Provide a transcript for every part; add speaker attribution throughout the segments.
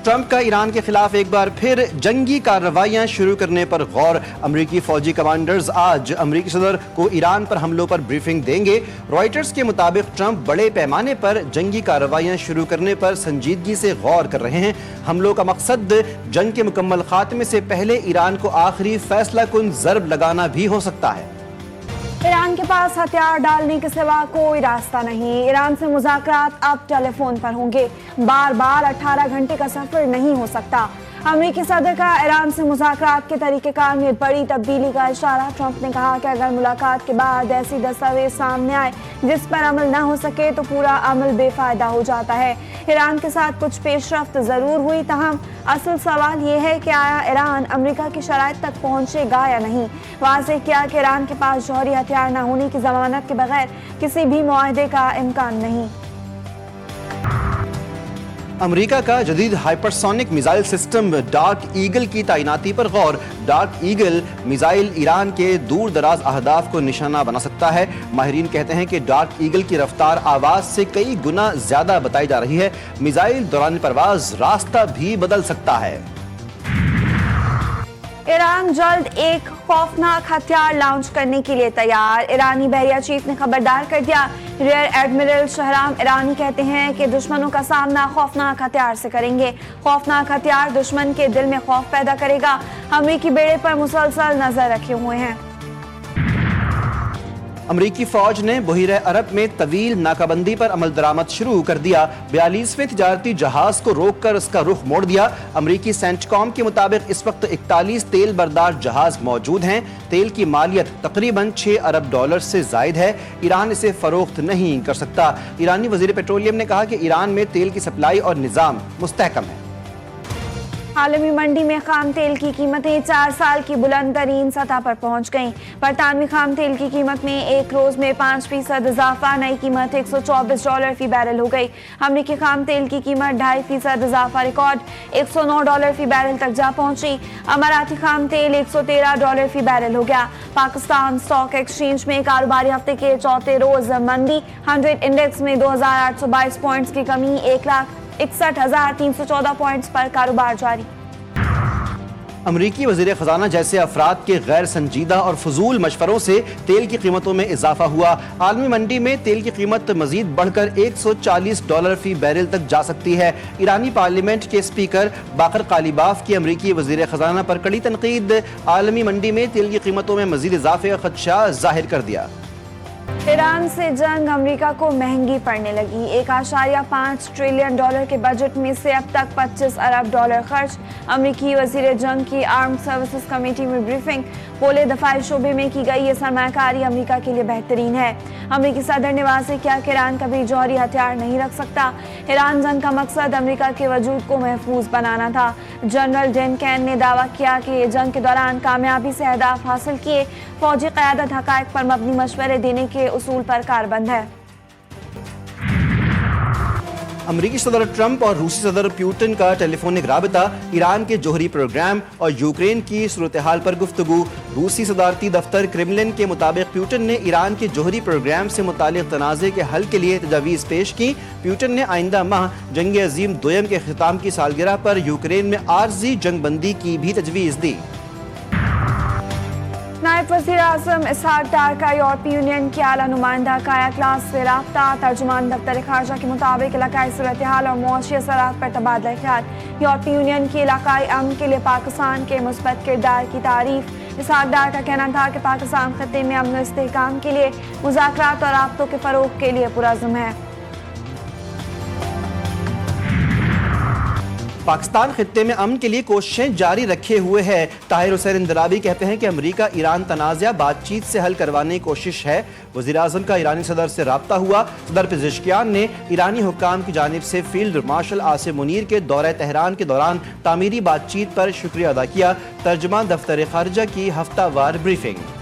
Speaker 1: Trump کا ایران کے خلاف ایک بار پھر جنگی کارروائیاں شروع کرنے پر غور۔ امریکی فوجی کمانڈرز آج امریکی صدر کو ایران پر حملوں پر بریفنگ دیں گے۔ رائٹرز کے مطابق ٹرمپ بڑے پیمانے پر جنگی کارروائیاں شروع کرنے پر سنجیدگی سے غور کر رہے ہیں۔ حملوں کا مقصد جنگ کے مکمل خاتمے سے پہلے ایران کو آخری فیصلہ کن ضرب لگانا بھی ہو سکتا ہے۔
Speaker 2: ایران کے پاس ہتھیار ڈالنے کے سوا کوئی راستہ نہیں۔ ایران سے مذاکرات اب ٹیلی فون پر ہوں گے، بار بار 18 گھنٹے کا سفر نہیں ہو سکتا۔ امریکی صدر کا ایران سے مذاکرات کے طریقہ کار میں بڑی تبدیلی کا اشارہ۔ ٹرمپ نے کہا کہ اگر ملاقات کے بعد ایسی دستاویز سامنے آئے جس پر عمل نہ ہو سکے تو پورا عمل بے فائدہ ہو جاتا ہے۔ ایران کے ساتھ کچھ پیش رفت ضرور ہوئی، تاہم اصل سوال یہ ہے کہ آیا ایران امریکہ کی شرائط تک پہنچے گا یا نہیں۔ واضح کیا کہ ایران کے پاس جوہری ہتھیار نہ ہونے کی ضمانت کے بغیر کسی بھی معاہدے کا امکان نہیں۔
Speaker 1: امریکہ کا جدید ہائپرسونک میزائل سسٹم ڈارک ایگل کی تعیناتی پر غور۔ ڈارک ایگل میزائل ایران کے دور دراز اہداف کو نشانہ بنا سکتا ہے۔ ماہرین کہتے ہیں کہ ڈارک ایگل کی رفتار آواز سے کئی گنا زیادہ بتائی جا رہی ہے۔ میزائل دوران پرواز راستہ بھی بدل سکتا ہے۔
Speaker 2: ایران جلد ایک خوفناک ہتھیار لانچ کرنے کے لیے تیار۔ ایرانی بحریہ چیف نے خبردار کر دیا۔ ریئر ایڈمرل شہرام ایرانی کہتے ہیں کہ دشمنوں کا سامنا خوفناک ہتھیار سے کریں گے۔ خوفناک ہتھیار دشمن کے دل میں خوف پیدا کرے گا۔ امریکی بیڑے پر مسلسل نظر رکھے ہوئے ہیں۔
Speaker 1: امریکی فوج نے بحیرہ عرب میں طویل ناکہ بندی پر عمل درآمد شروع کر دیا۔ 42ویں تجارتی جہاز کو روک کر اس کا رخ موڑ دیا۔ امریکی سینٹ کام کے مطابق اس وقت 41 تیل بردار جہاز موجود ہیں۔ تیل کی مالیت تقریباً $6 ارب سے زائد ہے۔ ایران اسے فروخت نہیں کر سکتا۔ ایرانی وزیر پیٹرولیم نے کہا کہ ایران میں تیل کی سپلائی اور نظام مستحکم ہے۔
Speaker 2: عالمی منڈی میں خام تیل کی قیمتیں 4 سال کی بلند ترین سطح پر پہنچ گئیں۔ برطانوی خام تیل کی قیمت میں ایک روز میں 5% اضافہ، نئی قیمت $124 فی بیرل ہو گئی۔ امریکی خام تیل کی قیمت 2.5% اضافہ ریکارڈ $109 فی بیرل تک جا پہنچی۔ اماراتی خام تیل $113 فی بیرل ہو گیا۔ پاکستان اسٹاک ایکسچینج میں کاروباری ہفتے کے چوتھے روز منڈی 100 انڈیکس میں 2822 پوائنٹس کی کمی، 1,61,314 پوائنٹس پر کاروبار جاری۔
Speaker 1: امریکی وزیر خزانہ جیسے افراد کے غیر سنجیدہ اور فضول مشوروں سے تیل کی قیمتوں میں اضافہ ہوا۔ عالمی منڈی میں تیل کی قیمت مزید بڑھ کر $140 فی بیرل تک جا سکتی ہے۔ ایرانی پارلیمنٹ کے اسپیکر باقر قالیباف کی امریکی وزیر خزانہ پر کڑی تنقید۔ عالمی منڈی میں تیل کی قیمتوں میں مزید اضافے کا خدشہ ظاہر کر دیا۔
Speaker 2: ایران سے جنگ امریکہ کو مہنگی پڑنے لگی۔ $1.5 ٹریلین کے بجٹ میں سے اب تک $25 ارب خرچ۔ امریکی وزیر جنگ کی آرمڈ سروسز کمیٹی میں بریفنگ۔ بولے دفاعی شعبے میں کی گئی یہ سرمایہ کاری امریکہ کے لیے بہترین ہے۔ امریکی صدر نے واضح کیا کہ ایران کبھی جوہری ہتھیار نہیں رکھ سکتا۔ ایران جنگ کا مقصد امریکہ کے وجود کو محفوظ بنانا تھا۔ جنرل ڈین کین نے دعویٰ کیا کہ یہ جنگ کے دوران کامیابی سے اہداف حاصل کیے۔ فوجی قیادت حقائق پر مبنی مشورے دینے کے اصول پر کاربند ہے۔
Speaker 1: امریکی صدر ٹرمپ اور روسی صدر پیوٹن کا ٹیلی فونک رابطہ، ایران کے جوہری پروگرام اور یوکرین کی صورتحال پر گفتگو۔ روسی صدارتی دفتر کرملن کے مطابق پیوٹن نے ایران کے جوہری پروگرام سے متعلق تنازع کے حل کے لیے تجاویز پیش کی۔ پیوٹن نے آئندہ ماہ جنگ عظیم دوئم کے اختتام کی سالگرہ پر یوکرین میں عارضی جنگ بندی کی بھی تجویز دی۔
Speaker 2: نائب وزیر اعظم اسحاق ڈار کا یورپی یونین کے اعلیٰ نمائندہ کایا کلاس سے رابطہ۔ ترجمان دفتر خارجہ کے مطابق علاقائی صورتحال اور معاشی اثرات پر تبادلہ خیال۔ یورپی یونین کی علاقائی امن کے لیے پاکستان کے مثبت کردار کی تعریف۔ اسحاق ڈار کا کہنا تھا کہ پاکستان خطے میں امن و استحکام کے لیے مذاکرات اور رابطوں کے فروغ کے لیے پرعزم ہے۔
Speaker 1: پاکستان خطے میں امن کے لیے کوششیں جاری رکھے ہوئے ہے۔ طاہر حسین اندرابی کہتے ہیں کہ امریکہ ایران تنازع بات چیت سے حل کروانے کی کوشش ہے۔ وزیر اعظم کا ایرانی صدر سے رابطہ ہوا۔ صدر پزشکیان نے ایرانی حکام کی جانب سے فیلڈ مارشل عاصم منیر کے دورہ تہران کے دوران تعمیری بات چیت پر شکریہ ادا کیا۔ ترجمان دفتر خارجہ کی ہفتہ وار بریفنگ۔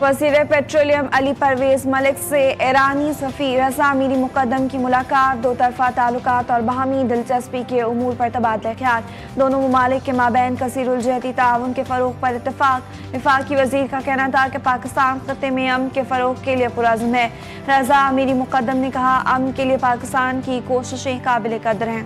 Speaker 2: وزیر پیٹرولیم علی پرویز ملک سے ایرانی سفیر رضا میری مقدم کی ملاقات۔ دو طرفہ تعلقات اور باہمی دلچسپی کے امور پر تبادلہ خیال۔ دونوں ممالک کے مابین کثیر الجہتی تعاون کے فروغ پر اتفاق۔ وفاقی وزیر کا کہنا تھا کہ پاکستان خطے میں امن کے فروغ کے لیے پرعزم ہے۔ رضا میری مقدم نے کہا، امن کے لیے پاکستان کی کوششیں قابل قدر ہیں۔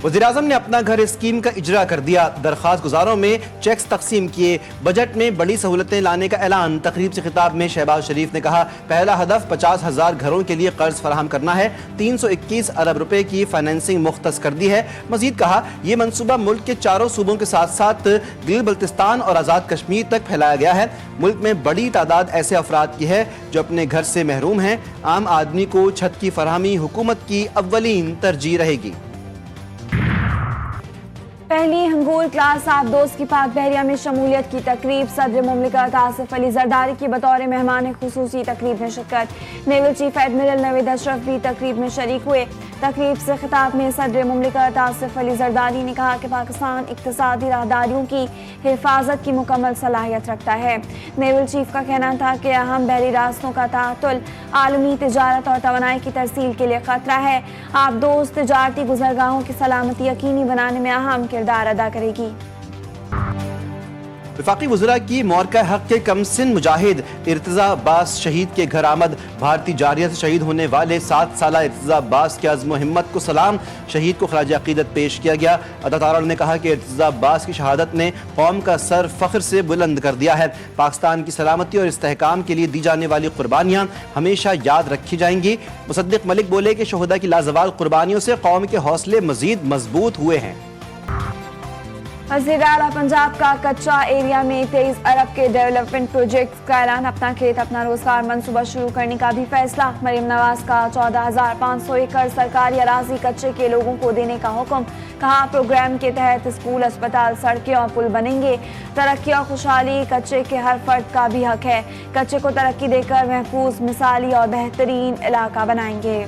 Speaker 1: वज़ीर-ए-आज़म ने अपना घर स्कीम का इजरा कर दिया, दरख्वास्त गुजारों में चेक्स तकसीम किए, बजट में बड़ी सहूलतें लाने का ऐलान। तकरीब से खिताब में शहबाज शरीफ ने कहा, पहला हदफ 50,000 घरों के लिए कर्ज फराहम करना है, 321 अरब रुपए की फाइनेंसिंग मुख्तस कर दी है। मजीद कहा, ये मनसूबा मुल्क के चारों सूबों के साथ साथ गिलगित-बल्तिस्तान और आज़ाद कश्मीर तक फैलाया गया है। मुल्क में बड़ी तादाद ऐसे अफराद की है जो अपने घर से महरूम हैं। आम आदमी को छत की फराहमी हुकूमत की अव्वलीन तरजीह रहेगी।
Speaker 2: पहली हंगूर क्लास आबदोज की पाक बहरिया में शमूलियत की तकरीब। सदर मुमलिकत आसिफ अली जरदारी की बतौर मेहमान खुसूसी तकरीब में शिरकत। Naval chief admiral Naveed Ashraf भी तकरीब में शरीक हुए। तकरीब से खिताब में सदर मुमलिकत आसिफ अली जरदारी ने कहा कि पाकिस्तान इक्तिसादी राहदारियों की हिफाजत की मुकम्मल सलाहियत रखता है। नेवल चीफ का कहना था कि अहम बहरी रास्तों का तातुल आलमी तिजारत और तवानाई की तरसील के लिए खतरा है। आबदोज तिजारती गुजरगाहों की सलामती यकीनी बनाने में अहम किरदार अदा करेगी।
Speaker 1: वफाकी वज़रा की मौरका हक के कमसिन मुजाहिद इर्तिज़ा अब्बास शहीद के घर आमद। भारतीय जारिया से शहीद होने वाले 7 साला इर्तिज़ा अब्बास के अज़्म व हिम्मत को सलाम। शहीद को खराज अक़ीदत पेश किया गया। अता ताला ने कहा कि इर्तिज़ा अब्बास की शहादत ने कौम का सर फ़ख्र से बुलंद कर दिया है। पाकिस्तान की सलामती और इस्तेहकाम के लिए दी जाने वाली कुर्बानियाँ हमेशा याद रखी जाएंगी। मुसद्दिक़ मलिक बोले कि शहुदा की लाजवाल कुर्बानियों से कौम के हौसले मज़ीद मजबूत हुए हैं।
Speaker 2: वज़ीर आला पंजाब का कच्चा एरिया में 23 अरब के डेवलपमेंट प्रोजेक्ट्स का ऐलान। अपना खेत अपना रोजगार मंसूबा शुरू करने का भी फैसला। मरीम नवाज का 14,500 एकड़ सरकारी अराजी कच्चे के लोगों को देने का हुक्म। कहा, प्रोग्राम के तहत स्कूल, अस्पताल, सड़कें और पुल बनेंगे। तरक्की और खुशहाली कच्चे के हर फर्द का भी हक है। कच्चे को तरक्की देकर महफूज, मिसाली और बेहतरीन इलाका बनाएंगे।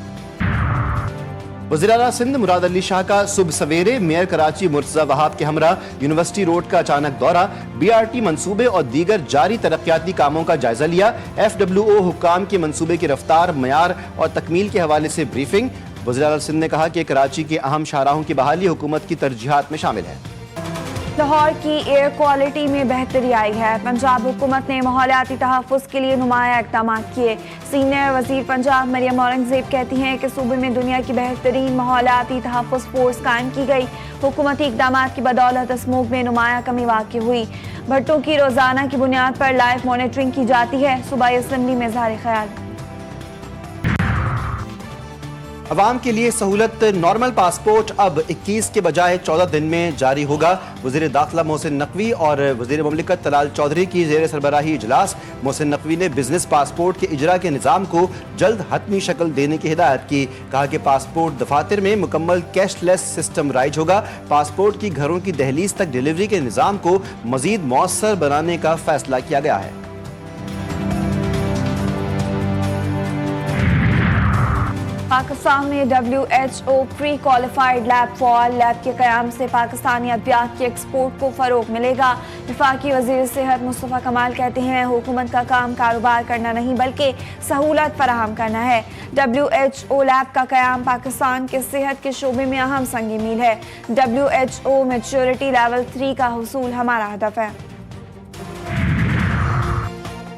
Speaker 1: वज़ीर-ए-आला सिंध मुराद अली शाह का सुबह सवेरे मेयर कराची मुर्तज़ा वहाब के हमरा यूनिवर्सिटी रोड का अचानक दौरा। BRT मंसूबे और दीगर जारी तरक्याती कामों का जायजा लिया। FWO हुक्काम के मंसूबे की रफ्तार, मयार और तकमील के हवाले से ब्रीफिंग। वज़ीर-ए-आला सिंध ने कहा कि कराची के अहम शाहराहों की बहाली हुकूमत की तरजीहात में शामिल है।
Speaker 2: लाहौर की एयर क्वालिटी में बेहतरी आई है। पंजाब हुकूमत ने माहौलियाती तहफ़्फ़ुज़ के लिए नुमाया इक़दाम किए। सीनियर वज़ीर पंजाब मरियम औरंगज़ेब कहती हैं कि सूबे में दुनिया की बेहतरीन माहौलियाती तहफ़्फ़ुज़ फोर्स कायम की गई। हुकूमती इक़दाम की बदौलत स्मोक में नुमाया कमी वाक़ई हुई। भट्टों की रोज़ाना की बुनियाद पर लाइव मॉनिटरिंग की जाती है। सूबाई असम्बली में इज़हार ख्याल।
Speaker 1: अवाम के लिए सहूलत, नॉर्मल पासपोर्ट अब 21 के बजाय 14 दिन में जारी होगा। वज़ीर दाखिला मोहसिन नकवी और वज़ीर मुमलिकत तलाल चौधरी की ज़ेर सरबराही इजलास। मोहसिन नकवी ने बिजनेस पासपोर्ट के इजरा के निज़ाम को जल्द हतमी शक्ल देने की हिदायत की। कहा कि पासपोर्ट दफातर में मुकम्मल कैशलेस सिस्टम राइज होगा। पासपोर्ट की घरों की दहलीज तक डिलीवरी के निज़ाम को मज़ीद मौसर बनाने का फैसला किया गया है।
Speaker 2: पाकिस्तान में WHO pre qualified lab for lab के क़याम से पाकिस्तानी अद्वियात के एक्सपोर्ट को फ़रोग मिलेगा। वफाकी वज़ीर सेहत मुस्तफ़ा कमाल कहते हैं, हुकूमत का काम कारोबार करना नहीं बल्कि सहूलत फराहम करना है। WHO लैब का क़याम पाकिस्तान के सेहत के शोबे में अहम संग मील है। WHO मैच्योरिटी लेवल 3 का हुसूल हमारा हदफ है।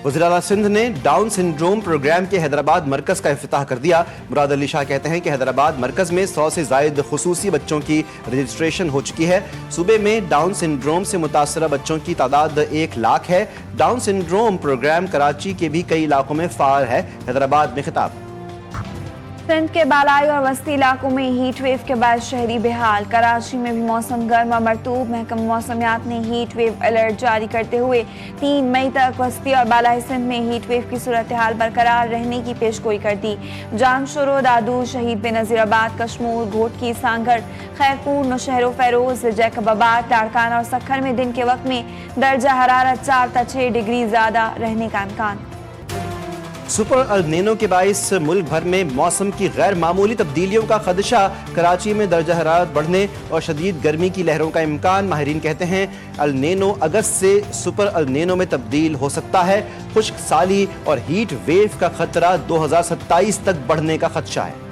Speaker 1: वज़ीर-ए-आला सिंध ने डाउन सिंड्रोम प्रोग्राम के हैदराबाद मरकज़ का इफ्तिताह कर दिया। मुराद अली शाह कहते हैं कि हैदराबाद मरकज़ में 100 से ज़ायद खुसूसी बच्चों की रजिस्ट्रेशन हो चुकी है। सूबे में डाउन सिंड्रोम से मुतासरा बच्चों की तादाद 1 लाख है। डाउन सिंड्रोम प्रोग्राम कराची के भी कई इलाकों में फ़ाल है। हैदराबाद में खिताब।
Speaker 2: सिंध के बालाई और वस्ती इलाकों में हीट वेव के बाद शहरी बेहाल। कराची में भी मौसम गर्म और मरतूब। महकमा मौसमियात ने हीट वेव अलर्ट जारी करते हुए 3 मई तक वस्ती और बालाई सिंध में हीट वेव की सूरत हाल बरकरार रहने की पेशगोई कर दी। जानशोरो, दादू, शहीद बेनज़ीराबाद, कशमूर, घोटकी, सांगड़, खैरपुर, नौशहरो, फैरोज, जैकबाबाद, लाड़काना और सखर में दिन के वक्त में दर्जा हरारत 4 से 6 डिग्री ज़्यादा रहने का इम्कान।
Speaker 1: सुपर अल नीनो के बाइस मुल्क भर में मौसम की गैर मामूली तब्दीलियों का खदशा। कराची में दर्जा हरारत बढ़ने और शदीद गर्मी की लहरों का इम्कान। माहिरीन कहते हैं अल नीनो अगस्त से सुपर अल नीनो में तब्दील हो सकता है। खुश्क साली और हीट वेव का खतरा 2027 तक बढ़ने का खदशा है।